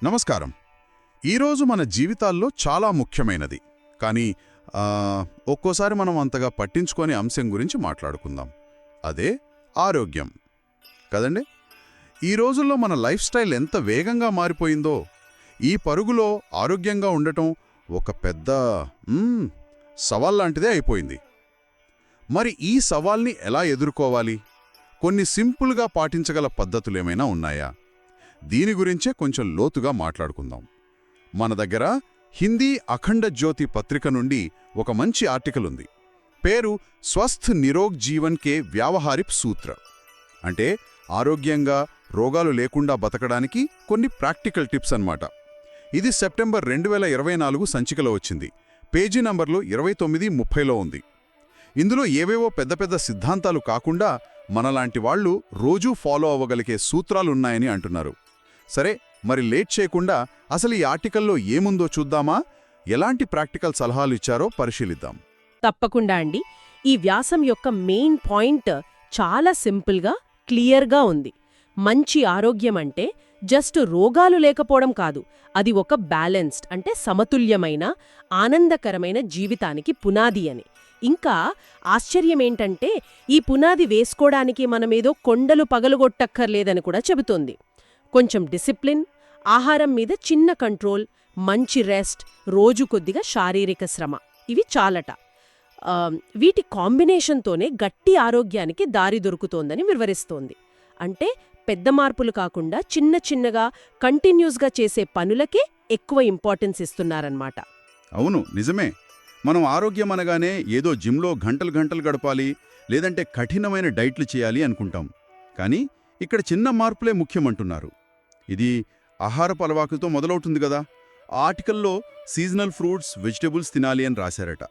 నమస్కారం. ఈరోజు మన జీవితాల్లో చాలా ముఖ్యమైనది, కానీ ఒక్కోసారి మనం అంతగా పట్టించుకోని అంశం గురించి మాట్లాడుకుందాం. అదే ఆరోగ్యం కదండి. ఈ రోజుల్లో మన లైఫ్ స్టైల్ ఎంత వేగంగా మారిపోయిందో, ఈ పరుగులో ఆరోగ్యంగా ఉండటం ఒక పెద్ద సవాల్ లాంటిదే అయిపోయింది. మరి ఈ సవాల్ని ఎలా ఎదుర్కోవాలి? కొన్ని సింపుల్గా పాటించగల పద్ధతులేమైనా ఉన్నాయా? దీని గురించే కొంచెం లోతుగా మాట్లాడుకుందాం. మన దగ్గర హిందీ అఖండ జ్యోతి పత్రిక నుండి ఒక మంచి ఆర్టికల్ ఉంది. పేరు స్వస్థ్ నిరోగ్ జీవన్ కే వ్యావహారిక్ సూత్ర. అంటే ఆరోగ్యంగా రోగాలు లేకుండా బతకడానికి కొన్ని ప్రాక్టికల్ టిప్స్ అన్నమాట. ఇది సెప్టెంబర్ 2024 సంచికలో వచ్చింది. పేజీ నంబర్లు 29-30లో ఉంది. ఇందులో ఏవేవో పెద్ద పెద్ద సిద్ధాంతాలు కాకుండా మనలాంటి వాళ్ళు రోజూ ఫాలో అవ్వగలిగే సూత్రాలున్నాయని అంటున్నారు. సరే, మరి లేట్ చేయకుండా అసలు ఈ ఆర్టికల్లో ఏముందో చూద్దామా? ఎలాంటి ప్రాక్టికల్ సలహాలు ఇచ్చారో పరిశీలిద్దాం. తప్పకుండా అండి. ఈ వ్యాసం యొక్క మెయిన్ పాయింట్ చాలా సింపుల్గా, క్లియర్గా ఉంది. మంచి ఆరోగ్యం అంటే జస్ట్ రోగాలు లేకపోవడం కాదు, అది ఒక బ్యాలెన్స్డ్ అంటే సమతుల్యమైన, ఆనందకరమైన జీవితానికి పునాది అని. ఇంకా ఆశ్చర్యమేంటంటే ఈ పునాది వేసుకోవడానికి మనమేదో కొండలు పగలుగొట్టక్కర్లేదని కూడా చెబుతోంది. కొంచెం డిసిప్లిన్, ఆహారం మీద చిన్న కంట్రోల్, మంచి రెస్ట్, రోజు కొద్దిగా శారీరక శ్రమ, ఇవి చాలట. వీటి కాంబినేషన్తోనే గట్టి ఆరోగ్యానికి దారి దొరుకుతోందని వివరిస్తోంది. అంటే పెద్ద మార్పులు కాకుండా చిన్న చిన్నగా కంటిన్యూస్గా చేసే పనులకే ఎక్కువ ఇంపార్టెన్స్ ఇస్తున్నారన్నమాట. అవును, నిజమే. మనం ఆరోగ్యం అనగానే ఏదో జిమ్లో గంటలు గంటలు గడపాలి, లేదంటే కఠినమైన డైట్లు చేయాలి అనుకుంటాం. కానీ ఇక్కడ చిన్న మార్పులే ముఖ్యమంటున్నారు. ఇది ఆహారపు అలవాటుతో మొదలవుతుంది కదా. ఆ ఆర్టికల్లో సీజనల్ ఫ్రూట్స్, వెజిటబుల్స్ తినాలి అని రాశారట.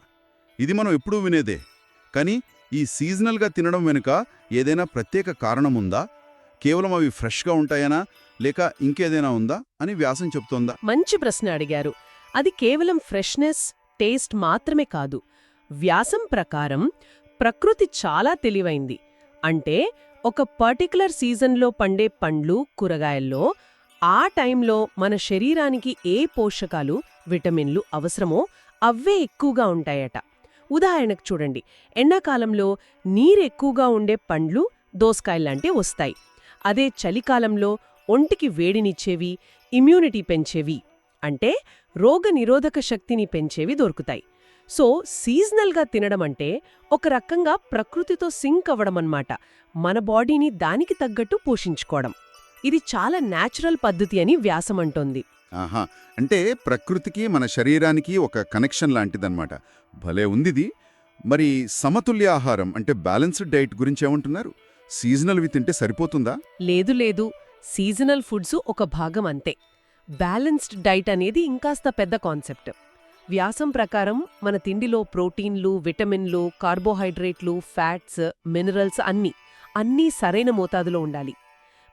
ఇది మనం ఎప్పుడూ వినేదే. కానీ ఈ సీజనల్గా తినడం వెనుక ఏదైనా ప్రత్యేక కారణముందా? కేవలం అవి ఫ్రెష్గా ఉంటాయనా, లేక ఇంకేదైనా ఉందా అని వ్యాసం చెప్తోందా? మంచి ప్రశ్న అడిగారు. అది కేవలం ఫ్రెష్నెస్, టేస్ట్ మాత్రమే కాదు. వ్యాసం ప్రకారం ప్రకృతి చాలా తెలివైంది. అంటే ఒక పర్టికులర్ సీజన్లో పండే పండ్లు, కూరగాయల్లో ఆ టైంలో మన శరీరానికి ఏ పోషకాలు, విటమిన్లు అవసరమో అవే ఎక్కువగా ఉంటాయట. ఉదాహరణకు చూడండి, ఎండాకాలంలో నీరెక్కువగా ఉండే పండ్లు, దోసకాయల్లాంటివి వస్తాయి. అదే చలికాలంలో ఒంటికి వేడినిచ్చేవి, ఇమ్యూనిటీ పెంచేవి, అంటే రోగనిరోధక శక్తిని పెంచేవి దొరుకుతాయి. సో సీజనల్గా తినడం అంటే ఒక రకంగా ప్రకృతితో సింక్ అవ్వడమన్నమాట. మన బాడీని దానికి తగ్గట్టు పోషించుకోవడం. ఇది చాలా న్యాచురల్ పద్ధతి అని వ్యాసం అంటోంది. ఆహా, అంటే ప్రకృతికి మన శరీరానికి ఒక కనెక్షన్ లాంటిదన్నమాట. భలే ఉందిది. మరి సమతుల్య ఆహారం అంటే బ్యాలెన్స్డ్ డైట్ గురించి ఏమంటున్నారు? సీజనల్వి తింటే సరిపోతుందా? లేదు, సీజనల్ ఫుడ్స్ ఒక భాగం అంతే. బ్యాలెన్స్డ్ డైట్ అనేది ఇంకాస్త పెద్ద కాన్సెప్ట్. వ్యాసం ప్రకారం మన తిండిలో ప్రోటీన్లు, విటమిన్లు, కార్బోహైడ్రేట్లు, ఫ్యాట్స్, మినరల్స్ అన్నీ సరైన మోతాదులో ఉండాలి.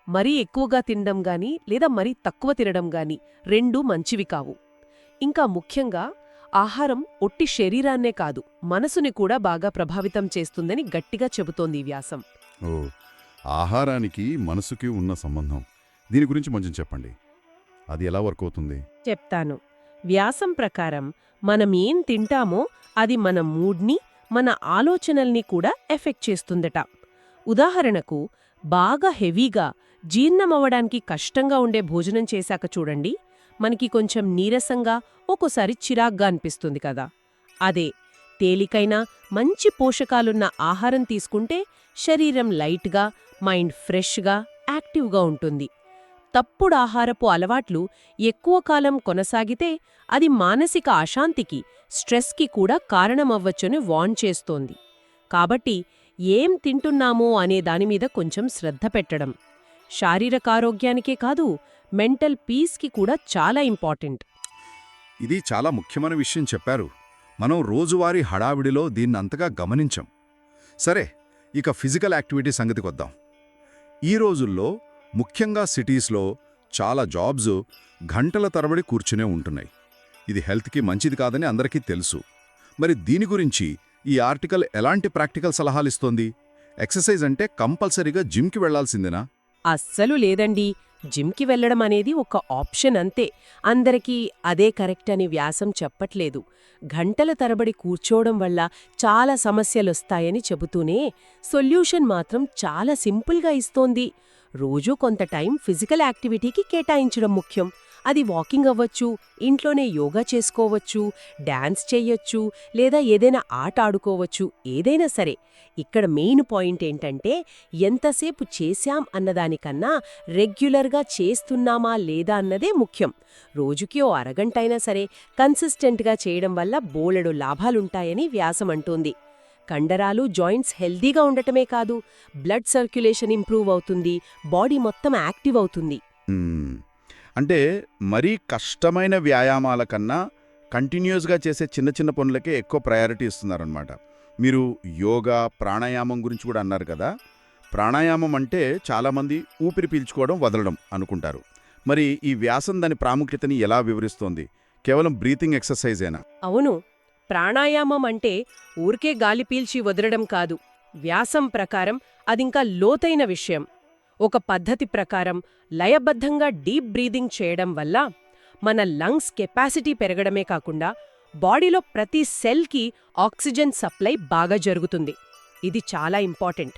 మరీ ఎక్కువగా తినడం గాని లేదా మరీ తక్కువ తినడం గాని రెండూ మంచివి కావు. ఇంకా ముఖ్యంగా ఆహారం ఒట్టి శరీరాన్నే కాదు, మనసుని కూడా బాగా ప్రభావితం చేస్తుందని గట్టిగా చెబుతోంది ఈ వ్యాసం. ఓ, ఆహారానికి మనసుకి ఉన్న సంబంధం, దీని గురించి కొంచెం చెప్పండి. అది ఎలా వర్క్ అవుతుంది? చెప్తాను. వ్యాసం ప్రకారం మనం ఏం తింటామో అది మన మూడ్ని, మన ఆలోచనల్ని కూడా ఎఫెక్ట్ చేస్తుందట. ఉదాహరణకు, బాగా హెవీగా జీర్ణమవ్వడానికి కష్టంగా ఉండే భోజనం చేశాక చూడండి, మనకి కొంచెం నీరసంగా, ఒక్కోసారి చిరాగ్గా అనిపిస్తుంది కదా. అదే తేలికైన మంచి పోషకాలున్న ఆహారం తీసుకుంటే శరీరం లైట్గా, మైండ్ ఫ్రెష్గా, యాక్టివ్గా ఉంటుంది. తప్పుడు ఆహారపు అలవాట్లు ఎక్కువ కాలం కొనసాగితే అది మానసిక అశాంతికి, స్ట్రెస్కి కూడా కారణమవ్వచ్చని వార్న్ చేస్తోంది. కాబట్టి ఏం తింటున్నామో అనే దానిమీద కొంచెం శ్రద్ధ పెట్టడం శారీరకారోగ్యానికే కాదు, మెంటల్ పీస్కి కూడా చాలా ఇంపార్టెంట్. ఇది చాలా ముఖ్యమైన విషయం చెప్పారు. మనం రోజువారీ హడావిడిలో దీన్నంతగా గమనించం. సరే, ఇక ఫిజికల్ యాక్టివిటీ సంగతికొద్దాం. ఈ రోజుల్లో ముఖ్యంగా సిటీస్లో చాలా జాబ్స్ గంటల తరబడి కూర్చునే ఉంటున్నాయి. ఇది హెల్త్కి మంచిది కాదని అందరికీ తెలుసు. మరి దీని గురించి ఈ ఆర్టికల్ ఎలాంటి ప్రాక్టికల్ సలహాలిస్తోంది? ఎక్సర్సైజ్ అంటే కంపల్సరీగా జిమ్కి వెళ్లాల్సిందేనా? అస్సలు లేదండి. జిమ్కి వెళ్లడం అనేది ఒక ఆప్షన్ అంతే. అందరికీ అదే కరెక్ట్ అని వ్యాసం చెప్పట్లేదు. గంటల తరబడి కూర్చోవడం వల్ల చాలా సమస్యలొస్తాయని చెబుతూనే సొల్యూషన్ మాత్రం చాలా సింపుల్గా ఇస్తోంది. రోజూ కొంత టైం ఫిజికల్ యాక్టివిటీకి కేటాయించడం ముఖ్యం. అది వాకింగ్ అవ్వచ్చు, ఇంట్లోనే యోగా చేసుకోవచ్చు, డాన్స్ చెయ్యొచ్చు, లేదా ఏదైనా ఆట ఆడుకోవచ్చు, ఏదైనా సరే. ఇక్కడ మెయిన్ పాయింట్ ఏంటంటే ఎంతసేపు చేశాం అన్నదానికన్నా రెగ్యులర్గా చేస్తున్నామా లేదా అన్నదే ముఖ్యం. రోజుకి ఓ అరగంటైనా సరే కన్సిస్టెంట్గా చేయడం వల్ల బోలెడు లాభాలుంటాయని వ్యాసం అంటోంది. కండరాలు, జాయింట్స్ హెల్దీగా ఉండటమే కాదు, బ్లడ్ సర్క్యులేషన్ ఇంప్రూవ్ అవుతుంది, బాడీ మొత్తం యాక్టివ్ అవుతుంది. అంటే మరీ కష్టమైన వ్యాయామాల కన్నా కంటిన్యూస్గా చేసే చిన్న చిన్న పనులకే ఎక్కువ ప్రయారిటీ ఇస్తున్నారనమాట. మీరు యోగా, ప్రాణాయామం గురించి కూడా అన్నారు కదా. ప్రాణాయామం అంటే చాలామంది ఊపిరి పీల్చుకోవడం, వదలడం అనుకుంటారు. మరి ఈ వ్యాసం దాని ప్రాముఖ్యతని ఎలా వివరిస్తోంది? కేవలం బ్రీతింగ్ ఎక్సర్సైజేనా? అవును, ప్రాణాయామం అంటే ఊరికే గాలి పీల్చి వదలడం కాదు. వ్యాసం ప్రకారం అదింకా లోతైన విషయం. ఒక పద్ధతి ప్రకారం లయబద్ధంగా డీప్ బ్రీదింగ్ చేయడం వల్ల మన లంగ్స్ కెపాసిటీ పెరగడమే కాకుండా బాడీలో ప్రతి సెల్కి ఆక్సిజన్ సప్లై బాగా జరుగుతుంది. ఇది చాలా ఇంపార్టెంట్.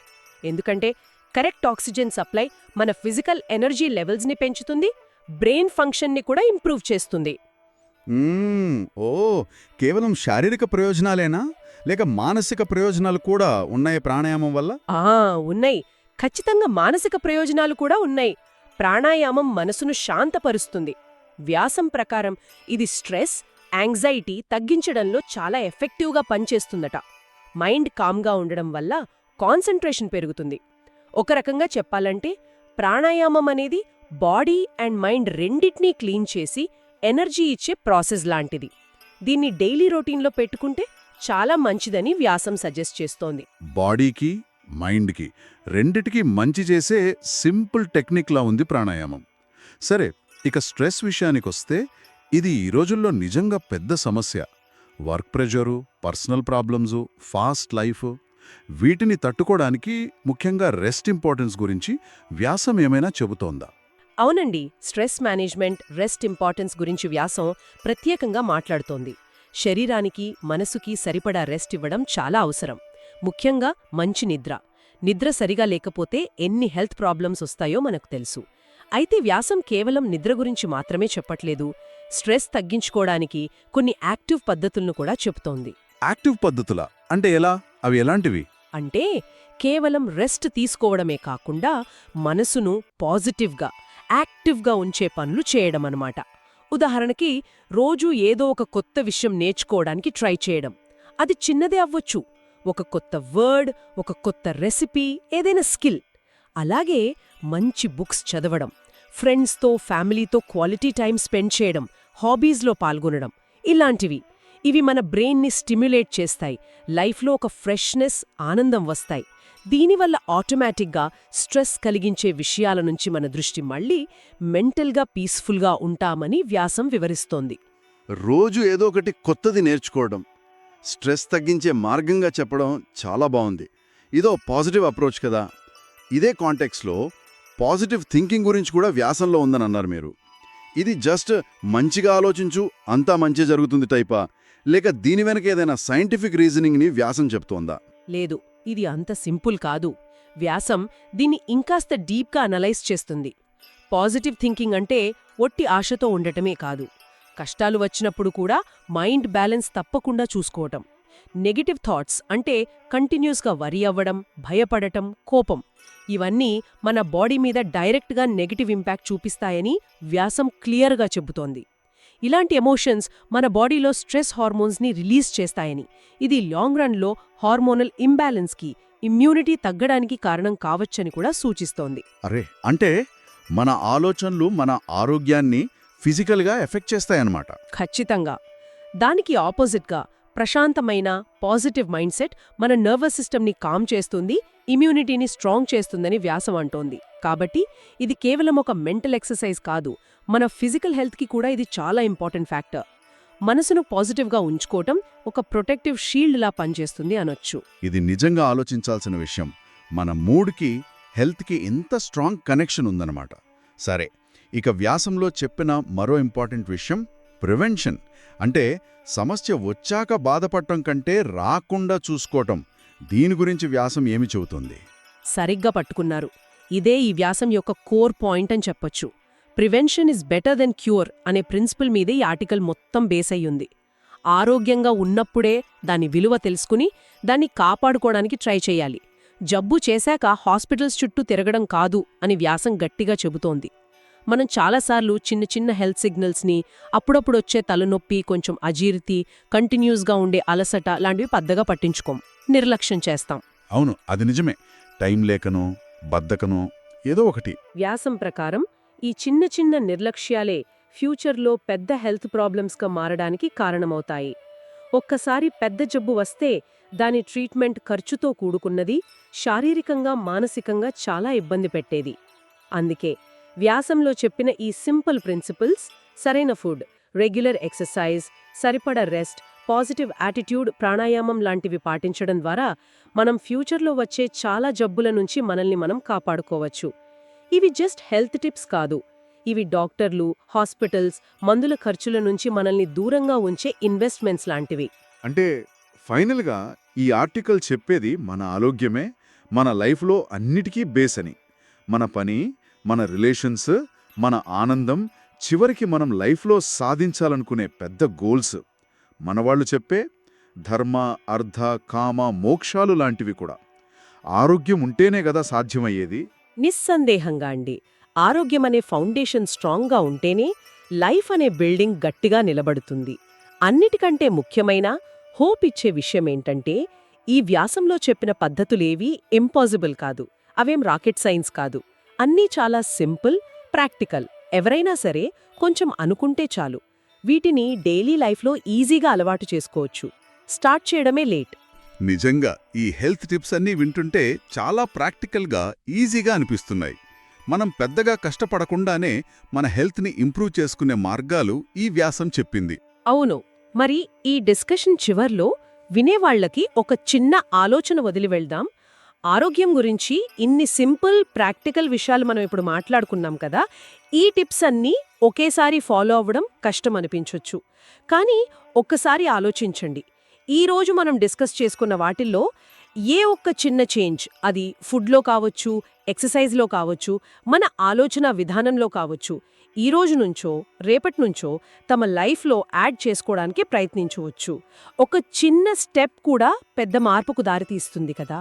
ఎందుకంటే కరెక్ట్ ఆక్సిజన్ సప్లై మన ఫిజికల్ ఎనర్జీ లెవెల్స్ని పెంచుతుంది, బ్రెయిన్ ఫంక్షన్ని కూడా ఇంప్రూవ్ చేస్తుంది. ఓ, కేవలం శారీరక ప్రయోజనాలేనా, లేక మానసిక ప్రయోజనాలు కూడా ఉన్నాయి ప్రాణాయామం వల్ల? ఉన్నాయి. ఖచ్చితంగా మానసిక ప్రయోజనాలు కూడా ఉన్నాయి. ప్రాణాయామం మనసును శాంతపరుస్తుంది. వ్యాసం ప్రకారం ఇది స్ట్రెస్, యాంగ్జైటీ తగ్గించడంలో చాలా ఎఫెక్టివ్గా పనిచేస్తుందట. మైండ్ కామ్గా ఉండడం వల్ల కాన్సంట్రేషన్ పెరుగుతుంది. ఒక రకంగా చెప్పాలంటే ప్రాణాయామం అనేది బాడీ అండ్ మైండ్ రెండిటినీ క్లీన్ చేసి ఎనర్జీ ఇచ్చే ప్రాసెస్ లాంటిది. దీన్ని డైలీ రొటీన్లో పెట్టుకుంటే చాలా మంచిదని వ్యాసం సజెస్ట్ చేస్తోంది. బాడీకి, మైండ్కి రెండిటికి మంచి చేసే సింపుల్ టెక్నిక్లా ఉంది ప్రాణాయామం. సరే, ఇక స్ట్రెస్ విషయానికొస్తే ఇది ఈ రోజుల్లో నిజంగా పెద్ద సమస్య. Work pressure, personal problems, fast life, వీటిని తట్టుకోవడానికి ముఖ్యంగా రెస్ట్ ఇంపార్టెన్స్ గురించి వ్యాసం ఏమైనా చెబుతోందా? అవునండి, స్ట్రెస్ మేనేజ్మెంట్, రెస్ట్ ఇంపార్టెన్స్ గురించి వ్యాసం ప్రత్యేకంగా మాట్లాడుతోంది. శరీరానికి, మనసుకి సరిపడా రెస్ట్ ఇవ్వడం చాలా అవసరం. ముఖ్యంగా మంచి నిద్ర. నిద్ర సరిగా లేకపోతే ఎన్ని హెల్త్ ప్రాబ్లమ్స్ వస్తాయో మనకు తెలుసు. అయితే వ్యాసం కేవలం నిద్ర గురించి మాత్రమే చెప్పట్లేదు. స్ట్రెస్ తగ్గించుకోవడానికి కొన్ని యాక్టివ్ పద్ధతులను కూడా చెబుతోంది. యాక్టివ్ పద్ధతులా అంటే ఎలా? అవి ఎలాంటివి? అంటే కేవలం రెస్ట్ తీసుకోవడమే కాకుండా మనసును పాజిటివ్గా, యాక్టివ్గా ఉంచే పనులు చేయడమన్నమాట. ఉదాహరణకి రోజూ ఏదో ఒక కొత్త విషయం నేర్చుకోవడానికి ట్రై చేయడం. అది చిన్నదే అవ్వచ్చు, ఒక కొత్త వర్డ్, ఒక కొత్త రెసిపీ, ఏదైనా స్కిల్. అలాగే మంచి బుక్స్ చదవడం, ఫ్రెండ్స్తో, ఫ్యామిలీతో క్వాలిటీ టైం స్పెండ్ చేయడం, హాబీస్లో పాల్గొనడం, ఇలాంటివి. ఇవి మన బ్రెయిన్ని స్టిమ్యులేట్ చేస్తాయి, లైఫ్లో ఒక ఫ్రెష్నెస్, ఆనందం వస్తాయి. దీనివల్ల ఆటోమేటిక్గా స్ట్రెస్ కలిగించే విషయాల నుంచి మన దృష్టి మళ్ళీ మెంటల్గా పీస్ఫుల్గా ఉంటామని వ్యాసం వివరిస్తోంది. రోజు ఏదో ఒకటి కొత్తది నేర్చుకోవడం, స్ట్రెస్ తగ్గించే మార్గంగా చెప్పడం చాలా బాగుంది. ఇదో పాజిటివ్ అప్రోచ్ కదా. ఇదే కాంటెక్స్లో పాజిటివ్ థింకింగ్ గురించి కూడా వ్యాసంలో ఉందని అన్నారు మీరు. ఇది జస్ట్ మంచిగా ఆలోచించు, అంతా మంచి జరుగుతుంది టైపా, లేక దీని వెనక ఏదైనా సైంటిఫిక్ రీజనింగ్ని వ్యాసం చెప్తోందా? లేదు, ఇది అంత సింపుల్ కాదు. వ్యాసం దీన్ని ఇంకాస్త డీప్గా అనలైజ్ చేస్తుంది. పాజిటివ్ థింకింగ్ అంటే ఒట్టి ఆశతో ఉండటమే కాదు, కష్టాలు వచ్చినప్పుడు కూడా మైండ్ బ్యాలెన్స్ తప్పకుండా చూసుకోవటం. నెగటివ్ థాట్స్ అంటే కంటిన్యూస్గా వరి అవ్వడం, భయపడటం, కోపం, ఇవన్నీ మన బాడీ మీద డైరెక్ట్గా నెగటివ్ ఇంపాక్ట్ చూపిస్తాయని వ్యాసం క్లియర్గా చెబుతోంది. ఇలాంటి ఎమోషన్స్ మన బాడీలో స్ట్రెస్ హార్మోన్స్ని రిలీజ్ చేస్తాయని, ఇది లాంగ్ రన్లో హార్మోనల్ ఇంబ్యాలెన్స్కి, ఇమ్యూనిటీ తగ్గడానికి కారణం కావచ్చని కూడా సూచిస్తోంది. అరే, అంటే మన ఆలోచనలు మన ఆరోగ్యాన్ని ఫిజికల్గా ఎఫెక్ట్ చేస్తాయన్నమాట. ఖచ్చితంగా. దానికి ఆపోజిట్గా ప్రశాంతమైన పాజిటివ్ మైండ్ సెట్ మన నర్వస్ సిస్టమ్ని కామ్ చేస్తుంది, ఇమ్యూనిటీని స్ట్రాంగ్ చేస్తుందని వ్యాసం అంటోంది. కాబట్టి ఇది కేవలం ఒక మెంటల్ ఎక్సర్సైజ్ కాదు, మన ఫిజికల్ హెల్త్కి కూడా ఇది చాలా ఇంపార్టెంట్ ఫ్యాక్టర్. మనసును పాజిటివ్గా ఉంచుకోవటం ఒక ప్రొటెక్టివ్ షీల్డ్లా పనిచేస్తుంది అనొచ్చు. ఇది నిజంగా ఆలోచించాల్సిన విషయం. మన మూడ్కి, హెల్త్కి ఇంత స్ట్రాంగ్ కనెక్షన్ ఉందన్నమాట. సరే, ఇక వ్యాసంలో చెప్పిన మరో ఇంపార్టెంట్ విషయం ప్రివెన్షన్. అంటే సమస్య వచ్చాక బాధపడటం కంటే రాకుండా చూసుకోవటం. దీని గురించి వ్యాసం ఏమి చెబుతుంది? సరిగ్గా పట్టుకున్నారు. ఇదే ఈ వ్యాసం యొక్క కోర్ పాయింట్ అని చెప్పొచ్చు. Prevention is better than cure అనే ప్రిన్సిపల్ మీదే ఈ ఆర్టికల్ మొత్తం బేస్ అయ్యుంది. ఆరోగ్యంగా ఉన్నప్పుడే దాని విలువ తెలుసుకుని దాన్ని కాపాడుకోవడానికి ట్రై చేయాలి. జబ్బు చేశాక హాస్పిటల్స్ చుట్టూ తిరగడం కాదు అని వ్యాసం గట్టిగా చెబుతోంది. మనం చాలాసార్లు చిన్న చిన్న హెల్త్ సిగ్నల్స్ని, అప్పుడప్పుడొచ్చే తలనొప్పి, కొంచెం అజీర్తి, కంటిన్యూస్గా ఉండే అలసట లాంటివి పెద్దగా పట్టించుకోం, నిర్లక్ష్యం చేస్తాం. అవును, అది నిజమే. టైం లేకనో బద్ధకనో ఏదో ఒకటి. వ్యాసం ప్రకారం ఈ చిన్న చిన్న నిర్లక్ష్యాలే ఫ్యూచర్లో పెద్ద హెల్త్ ప్రాబ్లమ్స్గా మారడానికి కారణమవుతాయి. ఒక్కసారి పెద్ద జబ్బు వస్తే దాని ట్రీట్మెంట్ ఖర్చుతో కూడుకున్నది, శారీరకంగా మానసికంగా చాలా ఇబ్బంది పెట్టేది. అందుకే వ్యాసంలో చెప్పిన ఈ సింపుల్ ప్రిన్సిపల్స్, సరైన ఫుడ్, రెగ్యులర్ ఎక్సర్సైజ్, సరిపడ రెస్ట్, పాజిటివ్ యాటిట్యూడ్, ప్రాణాయామం లాంటివి పాటించడం ద్వారా మనం ఫ్యూచర్లో వచ్చే చాలా జబ్బుల నుంచి మనల్ని మనం కాపాడుకోవచ్చు. ఇవి జస్ట్ హెల్త్ టిప్స్ కాదు, ఇవి డాక్టర్లు, హాస్పిటల్స్, మందుల ఖర్చుల నుంచి మనల్ని దూరంగా ఉంచే ఇన్వెస్ట్మెంట్స్ లాంటివి. అంటే ఫైనల్గా ఈ ఆర్టికల్ చెప్పేది మన ఆరోగ్యమే మన లైఫ్లో అన్నిటికీ బేస్ అని. మన పని, మన రిలేషన్స్, మన ఆనందం, చివరికి మనం లైఫ్లో సాధించాలనుకునే పెద్ద గోల్స్, మనవాళ్లు చెప్పే ధర్మ, అర్థ, కామ, మోక్షాలు లాంటివి కూడా ఆరోగ్యం ఉంటేనే కదా సాధ్యమయ్యేది. నిస్సందేహంగా అండి. ఆరోగ్యమనే ఫౌండేషన్ స్ట్రాంగ్గా ఉంటేనే లైఫ్ అనే బిల్డింగ్ గట్టిగా నిలబడుతుంది. అన్నిటికంటే ముఖ్యమైన హోప్ ఇచ్చే విషయమేంటంటే, ఈ వ్యాసంలో చెప్పిన పద్ధతులేవీ ఇంపాసిబుల్ కాదు, అవేం రాకెట్ సైన్స్ కాదు. అన్నీ చాలా సింపుల్, ప్రాక్టికల్. ఎవరైనా సరే కొంచెం అనుకుంటే చాలు, వీటిని డైలీ లైఫ్లో ఈజీగా అలవాటు చేసుకోవచ్చు. స్టార్ట్ చేయడమే లేట్. నిజంగా ఈ హెల్త్ టిప్స్ అన్నీ వింటుంటే చాలా ప్రాక్టికల్గా, ఈజీగా అనిపిస్తున్నాయి. మనం పెద్దగా కష్టపడకుండానే మన హెల్త్ని ఇంప్రూవ్ చేసుకునే మార్గాలు ఈ వ్యాసం చెప్పింది. అవును. మరి ఈ డిస్కషన్ చివర్లో వినేవాళ్లకి ఒక చిన్న ఆలోచన వదిలి వెళ్దాం. ఆరోగ్యం గురించి ఇన్ని సింపుల్, ప్రాక్టికల్ విషయాలు మనం ఇప్పుడు మాట్లాడుకున్నాం కదా, ఈ టిప్స్ అన్నీ ఒకేసారి ఫాలో అవ్వడం కష్టం అనిపించొచ్చు. కానీ ఒక్కసారి ఆలోచించండి, ఈరోజు మనం డిస్కస్ చేసుకున్న వాటిల్లో ఏ ఒక్క చిన్న చేంజ్, అది ఫుడ్లో కావచ్చు, ఎక్సర్సైజ్లో కావచ్చు, మన ఆలోచన విధానంలో కావచ్చు, ఈ రోజు నుంచో రేపటి నుంచో తమ లైఫ్లో యాడ్ చేసుకోవడానికి ప్రయత్నించవచ్చు. ఒక చిన్న స్టెప్ కూడా పెద్ద మార్పుకు దారితీస్తుంది కదా.